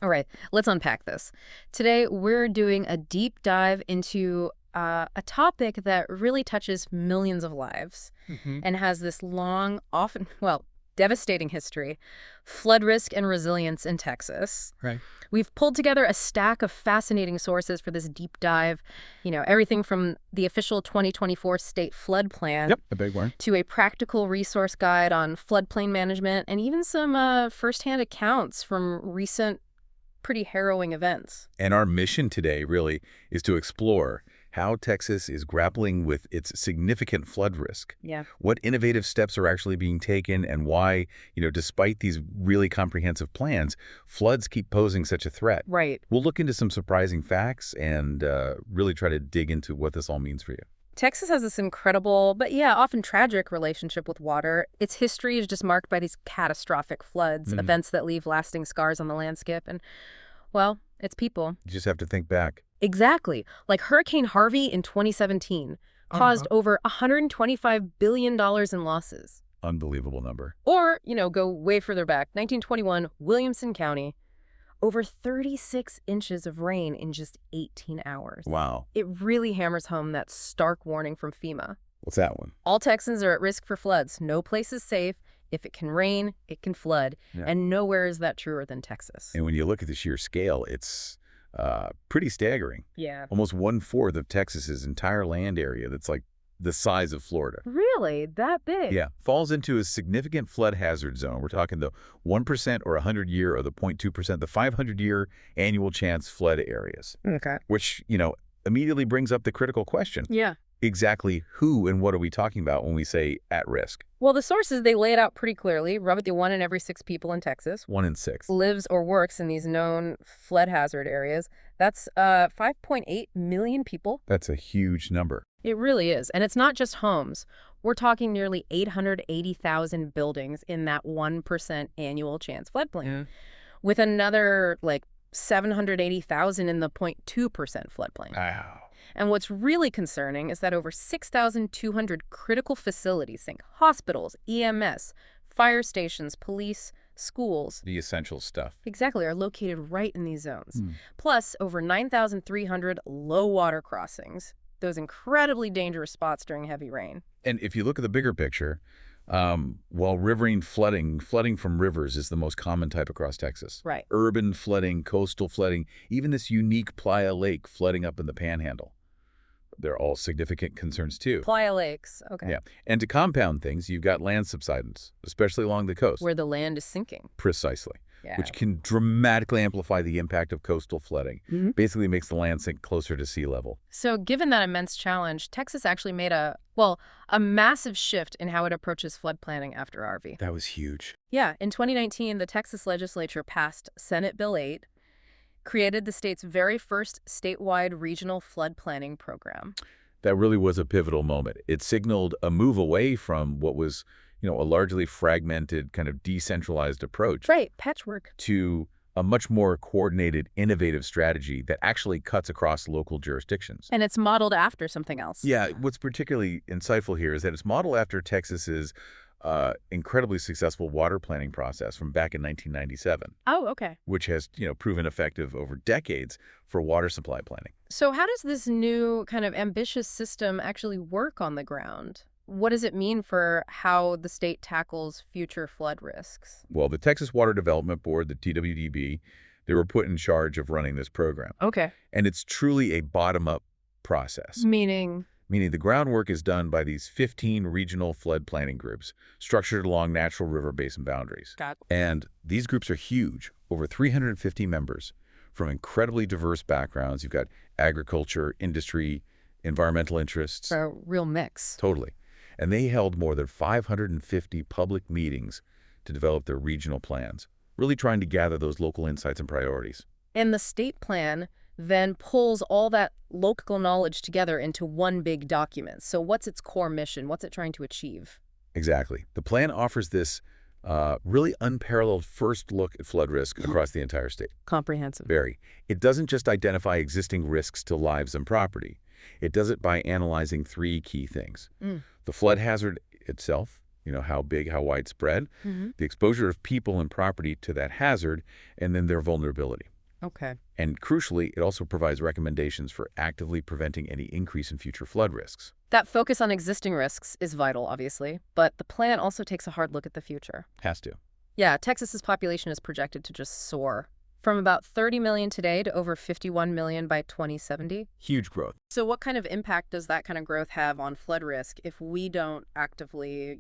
All right, let's unpack this. Today, we're doing a deep dive into a topic that really touches millions of lives and has this long, often, well, devastating history: flood risk and resilience in Texas. Right. We've pulled together a stack of fascinating sources for this deep dive. Everything from the official 2024 state flood plan Yep, a big one. to a practical resource guide on floodplain management, and even some firsthand accounts from recent pretty harrowing events. And our mission today really is to explore how Texas is grappling with its significant flood risk. Yeah. What innovative steps are actually being taken and why, despite these really comprehensive plans, floods keep posing such a threat. Right. We'll look into some surprising facts and really try to dig into what this all means for you. Texas has this incredible, but often tragic relationship with water. Its history is just marked by these catastrophic floods, events that leave lasting scars on the landscape, and, well, its people. You just have to think back. Exactly. Like Hurricane Harvey in 2017 caused over $125 billion in losses. Unbelievable number. Or, go way further back, 1921, Williamson County, over 36 inches of rain in just 18 hours. Wow. It really hammers home that stark warning from FEMA. What's that one? All Texans are at risk for floods. No place is safe. If it can rain, it can flood. Yeah. And nowhere is that truer than Texas. And when you look at the sheer scale, it's pretty staggering. Yeah. Almost 1/4 of Texas's entire land area that's like the size of Florida. Really? That big? Yeah. Falls into a significant flood hazard zone. We're talking the 1% or 100-year or the 0.2%, the 500-year annual chance flood areas. Okay. Which, immediately brings up the critical question. Yeah. Exactly who and what are we talking about when we say at risk? Well, the sources, they lay it out pretty clearly. Roughly 1 in every 6 people in Texas 1 in 6. lives or works in these known flood hazard areas. That's 5.8 million people. That's a huge number. It really is. And it's not just homes. We're talking nearly 880,000 buildings in that 1% annual chance floodplain, with another 780,000 in the 0.2% floodplain. Wow. And what's really concerning is that over 6,200 critical facilities, think hospitals, EMS, fire stations, police, schools, The essential stuff. exactly, are located right in these zones. Plus, over 9,300 low water crossings, those incredibly dangerous spots during heavy rain. And if you look at the bigger picture, while riverine flooding from rivers is the most common type across Texas. Right. Urban flooding, coastal flooding, even this unique Playa Lake flooding up in the Panhandle. They're all significant concerns too. Playa Lakes, okay. Yeah. And to compound things, you've got land subsidence, especially along the coast. Where the land is sinking. Precisely. Yeah. Which can dramatically amplify the impact of coastal flooding. Basically makes the land sink closer to sea level. So given that immense challenge, Texas actually made a massive shift in how it approaches flood planning after Harvey. That was huge. Yeah, in 2019, the Texas legislature passed Senate Bill 8, created the state's very first statewide regional flood planning program. That really was a pivotal moment. It signaled a move away from what was, a largely fragmented, kind of decentralized approach. Right, patchwork. To a much more coordinated, innovative strategy that actually cuts across local jurisdictions. And it's modeled after something else. Yeah, what's particularly insightful here is that it's modeled after Texas's incredibly successful water planning process from back in 1997. Oh, okay. Which has, proven effective over decades for water supply planning. So how does this new kind of ambitious system actually work on the ground? What does it mean for how the state tackles future flood risks? Well, the Texas Water Development Board, the TWDB, they were put in charge of running this program. Okay. And it's truly a bottom-up process. Meaning the groundwork is done by these 15 regional flood planning groups structured along natural river basin boundaries. Got it. And these groups are huge, over 350 members from incredibly diverse backgrounds. You've got agriculture, industry, environmental interests. a real mix. Totally. And they held more than 550 public meetings to develop their regional plans, really trying to gather those local insights and priorities. And the state plan then pulls all that local knowledge together into one big document. So what's its core mission? What's it trying to achieve? Exactly. The plan offers this really unparalleled first look at flood risk across the entire state. Comprehensive. Very. It doesn't just identify existing risks to lives and property. It does it by analyzing 3 key things. The flood hazard itself, how big, how widespread, the exposure of people and property to that hazard, and then their vulnerability. Okay. And crucially, it also provides recommendations for actively preventing any increase in future flood risks. That focus on existing risks is vital, obviously, but the plan also takes a hard look at the future. Has to. Yeah, Texas's population is projected to just soar from about 30 million today to over 51 million by 2070. Huge growth. So what kind of impact does that kind of growth have on flood risk if we don't actively,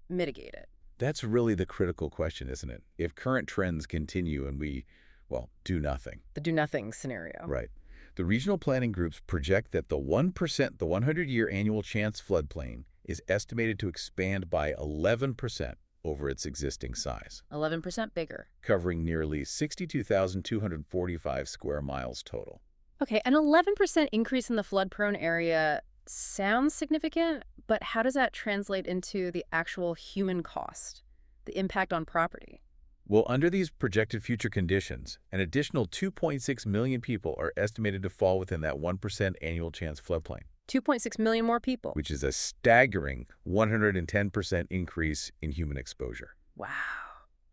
mitigate it? That's really the critical question, isn't it? If current trends continue and we, well, do nothing. The do nothing scenario. Right. The regional planning groups project that the 1%, the 100-year annual chance floodplain, is estimated to expand by 11% over its existing size, 11% bigger. covering nearly 62,245 square miles total. Okay, an 11% increase in the flood-prone area sounds significant, but how does that translate into the actual human cost, the impact on property? Well, under these projected future conditions, an additional 2.6 million people are estimated to fall within that 1% annual chance floodplain, 2.6 million more people. which is a staggering 110% increase in human exposure. Wow.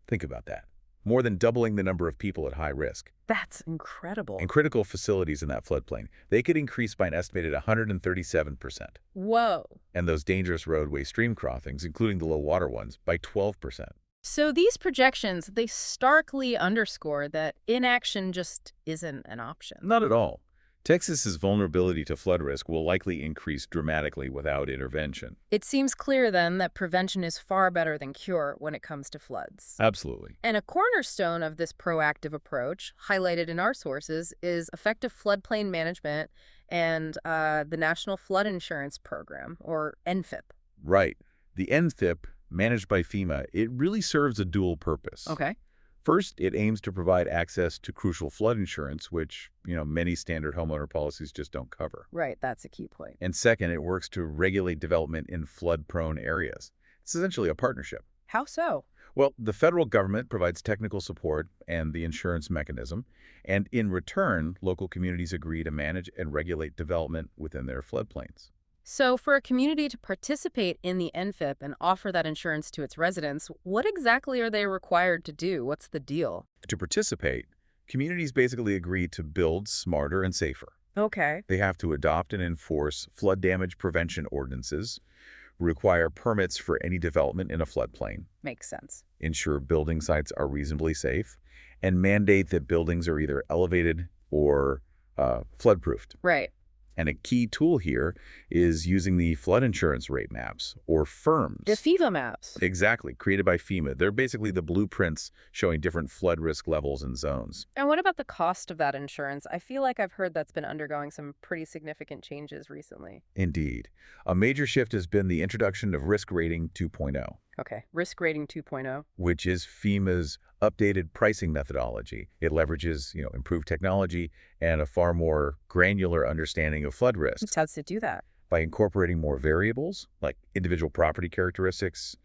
Think about that. More than doubling the number of people at high risk. That's incredible. And critical facilities in that floodplain, they could increase by an estimated 137%. Whoa. And those dangerous roadway stream crossings, including the low water ones, by 12%. So these projections, they starkly underscore that inaction just isn't an option. Not at all. Texas's vulnerability to flood risk will likely increase dramatically without intervention. It seems clear then that prevention is far better than cure when it comes to floods. Absolutely. And a cornerstone of this proactive approach, highlighted in our sources, is effective floodplain management and the National Flood Insurance Program, or NFIP. Right. The NFIP, managed by FEMA, it really serves a dual purpose. Okay. First, it aims to provide access to crucial flood insurance, which, many standard homeowner policies just don't cover. Right, that's a key point. And second, it works to regulate development in flood-prone areas. It's essentially a partnership. How so? Well, the federal government provides technical support and the insurance mechanism, and in return, local communities agree to manage and regulate development within their floodplains. So for a community to participate in the NFIP and offer that insurance to its residents, what exactly are they required to do? What's the deal? To participate, communities basically agree to build smarter and safer. Okay. They have to adopt and enforce flood damage prevention ordinances, require permits for any development in a floodplain, Makes sense. ensure building sites are reasonably safe, and mandate that buildings are either elevated or flood-proofed. Right. And a key tool here is using the flood insurance rate maps, or FIRMs. The FEMA maps. Exactly, created by FEMA. They're basically the blueprints showing different flood risk levels and zones. And what about the cost of that insurance? I feel like I've heard that's been undergoing some pretty significant changes recently. Indeed. A major shift has been the introduction of Risk Rating 2.0. Okay, Risk Rating 2.0. Which is FEMA's updated pricing methodology. It leverages, improved technology and a far more granular understanding of flood risks How does it do that? by incorporating more variables like individual property characteristics,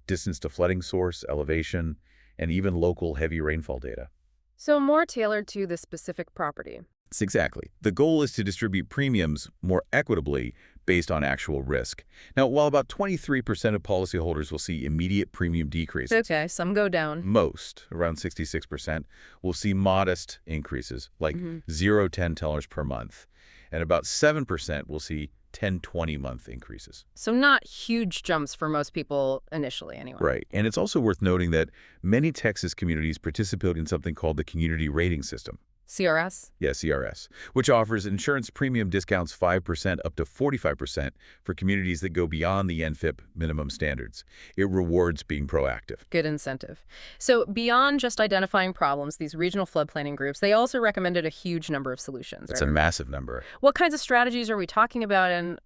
distance to flooding source, elevation, and even local heavy rainfall data. So more tailored to the specific property. It's exactly. The goal is to distribute premiums more equitably based on actual risk. Now, while about 23% of policyholders will see immediate premium decreases, Okay, some go down. most, around 66%, will see modest increases, like $0 per month, and about 7% will see 10-20-month increases. So not huge jumps for most people initially, anyway. Right. And it's also worth noting that many Texas communities participate in something called the Community Rating System. CRS? Yeah, CRS, which offers insurance premium discounts 5% up to 45% for communities that go beyond the NFIP minimum standards. It rewards being proactive. Good incentive. So beyond just identifying problems, these regional flood planning groups, they also recommended a huge number of solutions. It's a massive number. What kinds of strategies are we talking about? And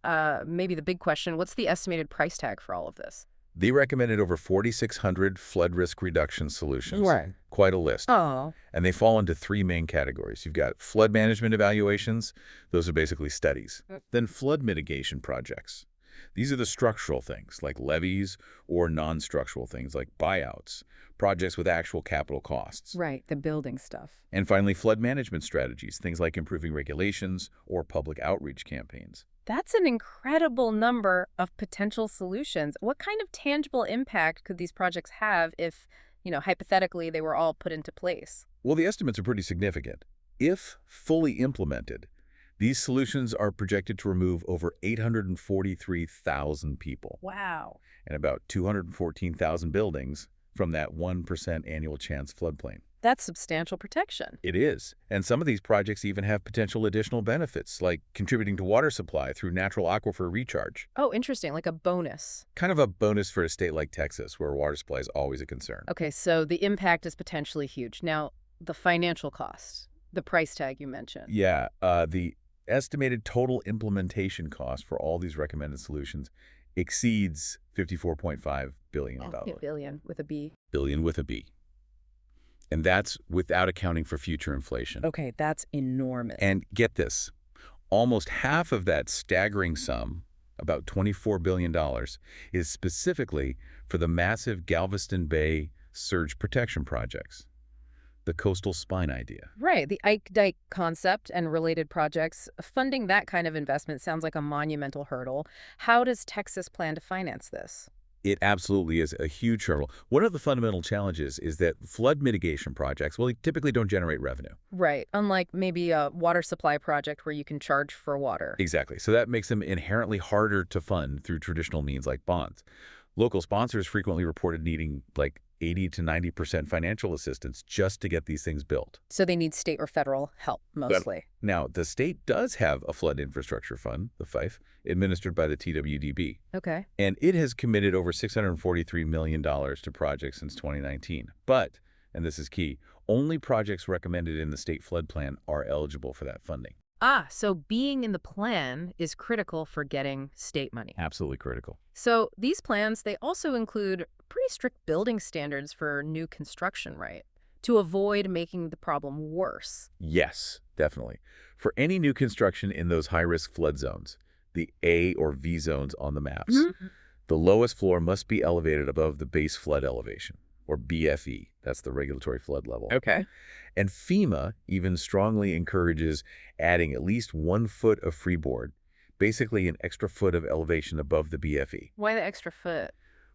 maybe the big question, what's the estimated price tag for all of this? They recommended over 4,600 flood risk reduction solutions. Right. Quite a list. Oh. And they fall into three main categories. You've got flood management evaluations. Those are basically studies. Then flood mitigation projects. These are the structural things like levees or non-structural things like buyouts, projects with actual capital costs. Right, the building stuff. And finally, flood management strategies, things like improving regulations or public outreach campaigns. That's an incredible number of potential solutions. What kind of tangible impact could these projects have if hypothetically, they were all put into place? Well, the estimates are pretty significant. If fully implemented, these solutions are projected to remove over 843,000 people Wow. and about 214,000 buildings from that 1% annual chance floodplain. That's substantial protection. It is. And some of these projects even have potential additional benefits, like contributing to water supply through natural aquifer recharge. Oh, interesting, like a bonus. Kind of a bonus for a state like Texas, where water supply is always a concern. Okay, so the impact is potentially huge. Now, the financial cost, the price tag you mentioned. Yeah, the estimated total implementation cost for all these recommended solutions exceeds $54.5 billion. Oh, billion with a B. Billion with a B. And that's without accounting for future inflation. Okay, that's enormous. And get this, almost half of that staggering sum, about $24 billion, is specifically for the massive Galveston Bay surge protection projects. The coastal spine idea. Right, the Ike Dike concept and related projects. Funding that kind of investment sounds like a monumental hurdle. How does Texas plan to finance this? It absolutely is a huge hurdle. One of the fundamental challenges is that flood mitigation projects, well, they typically don't generate revenue. Right, unlike maybe a water supply project where you can charge for water. Exactly. So that makes them inherently harder to fund through traditional means like bonds. Local sponsors frequently reported needing like 80 to 90% financial assistance just to get these things built. So they need state or federal help, mostly. Now, the state does have a flood infrastructure fund, the FIFE, administered by the TWDB. Okay. And it has committed over $643 million to projects since 2019. But, and this is key, only projects recommended in the state flood plan are eligible for that funding. Ah, so being in the plan is critical for getting state money. Absolutely critical. So these plans, they also include pretty strict building standards for new construction, right? To avoid making the problem worse. Yes, definitely. For any new construction in those high-risk flood zones, the A or V zones on the maps, the lowest floor must be elevated above the base flood elevation, or BFE. That's the regulatory flood level. Okay. And FEMA even strongly encourages adding at least 1 foot of freeboard, basically an extra foot of elevation above the BFE. Why the extra foot?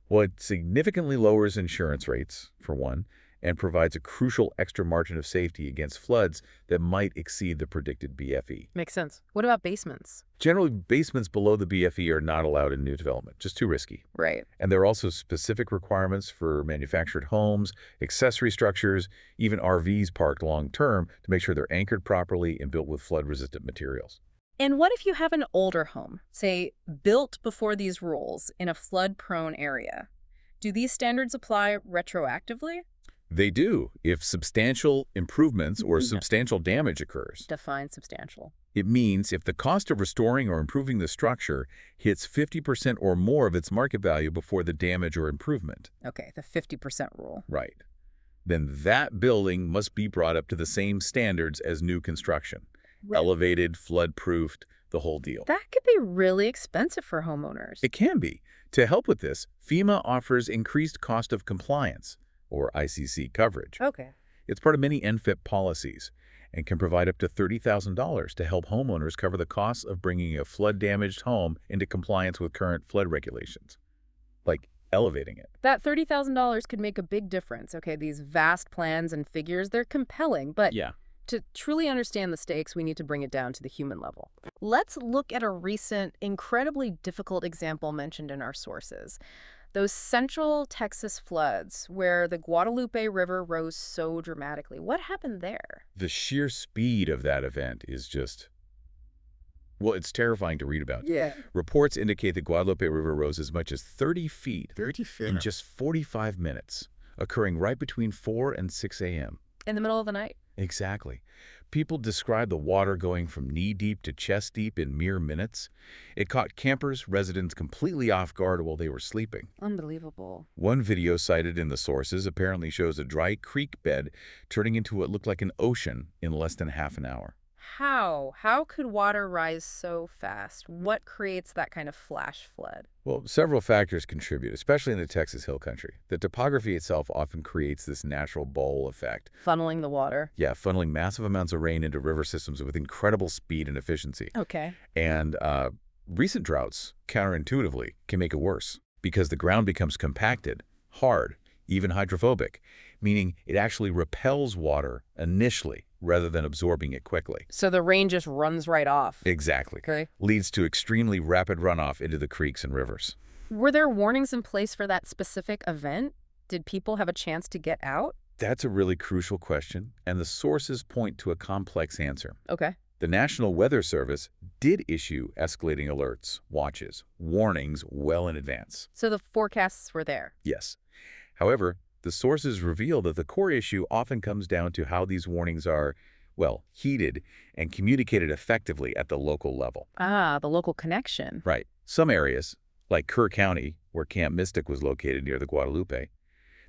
Well, it significantly lowers insurance rates, for one, and provides a crucial extra margin of safety against floods that might exceed the predicted BFE. Makes sense. What about basements? Generally, basements below the BFE are not allowed in new development, just too risky. Right. And there are also specific requirements for manufactured homes, accessory structures, even RVs parked long-term to make sure they're anchored properly and built with flood-resistant materials. And what if you have an older home, say, built before these rules in a flood-prone area? Do these standards apply retroactively? They do, if substantial improvements or substantial damage occurs. Define substantial. It means if the cost of restoring or improving the structure hits 50% or more of its market value before the damage or improvement. Okay, the 50% rule. Right. Then that building must be brought up to the same standards as new construction. Right. Elevated, flood-proofed, the whole deal. That could be really expensive for homeowners. It can be. To help with this, FEMA offers increased cost of compliance, or ICC coverage. Okay. It's part of many NFIP policies and can provide up to $30,000 to help homeowners cover the costs of bringing a flood-damaged home into compliance with current flood regulations, like elevating it. That $30,000 could make a big difference. Okay, these vast plans and figures, they're compelling, but Yeah. to truly understand the stakes, we need to bring it down to the human level. Let's look at a recent, incredibly difficult example mentioned in our sources. Those central Texas floods where the Guadalupe River rose so dramatically. What happened there? The sheer speed of that event is just, well, it's terrifying to read about. Yeah. Reports indicate the Guadalupe River rose as much as 30 feet 30 feet. in just 45 minutes, occurring right between 4 and 6 a.m. In the middle of the night? Exactly. People describe the water going from knee-deep to chest-deep in mere minutes. It caught campers, residents completely off guard while they were sleeping. Unbelievable. One video cited in the sources apparently shows a dry creek bed turning into what looked like an ocean in less than half an hour. How? How could water rise so fast? What creates that kind of flash flood? Well, several factors contribute, especially in the Texas Hill Country. The topography itself often creates this natural bowl effect. Funneling the water. Yeah, funneling massive amounts of rain into river systems with incredible speed and efficiency. Okay. And recent droughts, counterintuitively, can make it worse because the ground becomes compacted, hard, even hydrophobic, meaning it actually repels water initially rather than absorbing it quickly. So the rain just runs right off. Exactly. Okay. Leads to extremely rapid runoff into the creeks and rivers. Were there warnings in place for that specific event? Did people have a chance to get out? That's a really crucial question, and the sources point to a complex answer. Okay. The National Weather Service did issue escalating alerts, watches, warnings well in advance. So the forecasts were there. Yes. However, the sources reveal that the core issue often comes down to how these warnings are, well, heeded and communicated effectively at the local level. Ah, the local connection. Right. Some areas, like Kerr County, where Camp Mystic was located near the Guadalupe,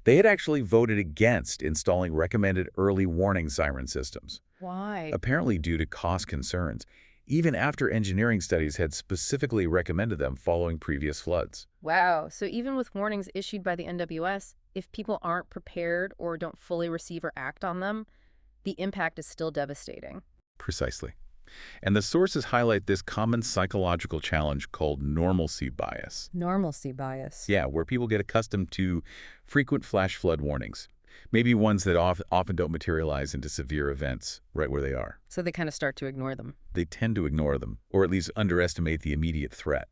they had actually voted against installing recommended early warning siren systems, Why? apparently due to cost concerns, even after engineering studies had specifically recommended them following previous floods. Wow. So even with warnings issued by the NWS, if people aren't prepared or don't fully receive or act on them, the impact is still devastating. Precisely. And the sources highlight this common psychological challenge called normalcy bias. Normalcy bias. Yeah, where people get accustomed to frequent flash flood warnings, maybe ones that often don't materialize into severe events right where they are. So they kind of start to ignore them. They tend to ignore them, or at least underestimate the immediate threat.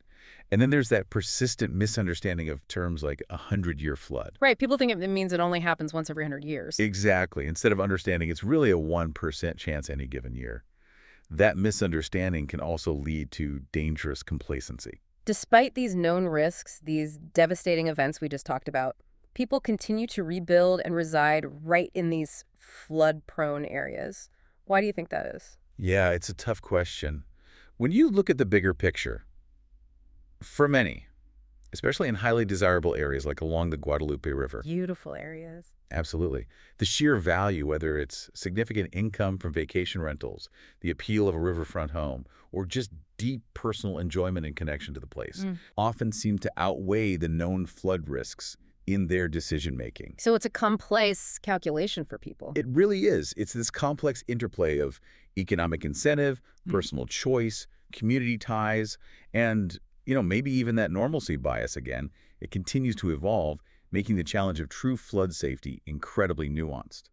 And then there's that persistent misunderstanding of terms like a 100-year flood. Right. People think it means it only happens once every 100 years. Exactly. Instead of understanding it's really a 1% chance any given year. That misunderstanding can also lead to dangerous complacency. Despite these known risks, these devastating events we just talked about, people continue to rebuild and reside right in these flood-prone areas. Why do you think that is? Yeah, it's a tough question. When you look at the bigger picture, for many, especially in highly desirable areas like along the Guadalupe River, Beautiful areas. absolutely, the sheer value, whether it's significant income from vacation rentals, the appeal of a riverfront home, or just deep personal enjoyment and connection to the place, often seem to outweigh the known flood risks in their decision-making. So it's a complex calculation for people. It really is. It's this complex interplay of economic incentive, personal choice, community ties, and, maybe even that normalcy bias again. It continues to evolve, making the challenge of true flood safety incredibly nuanced.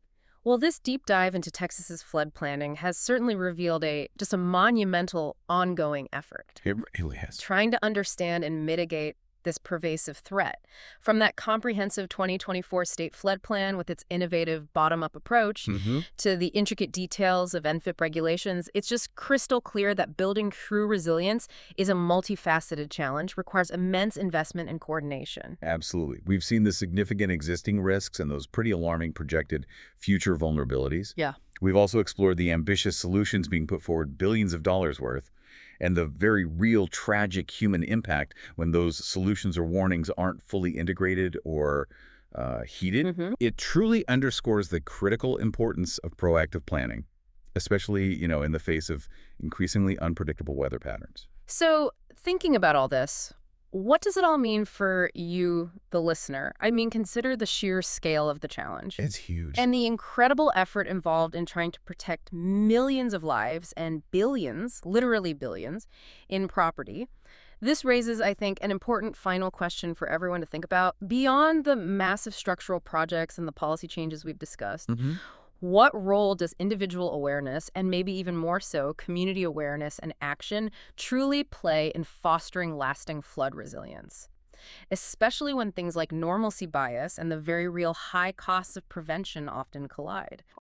Well, this deep dive into Texas's flood planning has certainly revealed just a monumental ongoing effort, It really has. trying to understand and mitigate this pervasive threat. From that comprehensive 2024 state flood plan with its innovative bottom-up approach to the intricate details of NFIP regulations, it's just crystal clear that building true resilience is a multifaceted challenge, requires immense investment and coordination. Absolutely. We've seen the significant existing risks and those pretty alarming projected future vulnerabilities. Yeah. We've also explored the ambitious solutions being put forward, billions of dollars worth, and the very real tragic human impact when those solutions or warnings aren't fully integrated or heeded. It truly underscores the critical importance of proactive planning, especially, in the face of increasingly unpredictable weather patterns. So, thinking about all this, what does it all mean for you, the listener? I mean, consider the sheer scale of the challenge. It's huge. And the incredible effort involved in trying to protect millions of lives and billions, literally billions, in property. This raises, I think, an important final question for everyone to think about. Beyond the massive structural projects and the policy changes we've discussed, what role does individual awareness, and maybe even more so, community awareness and action, truly play in fostering lasting flood resilience? Especially when things like normalcy bias and the very real high costs of prevention often collide.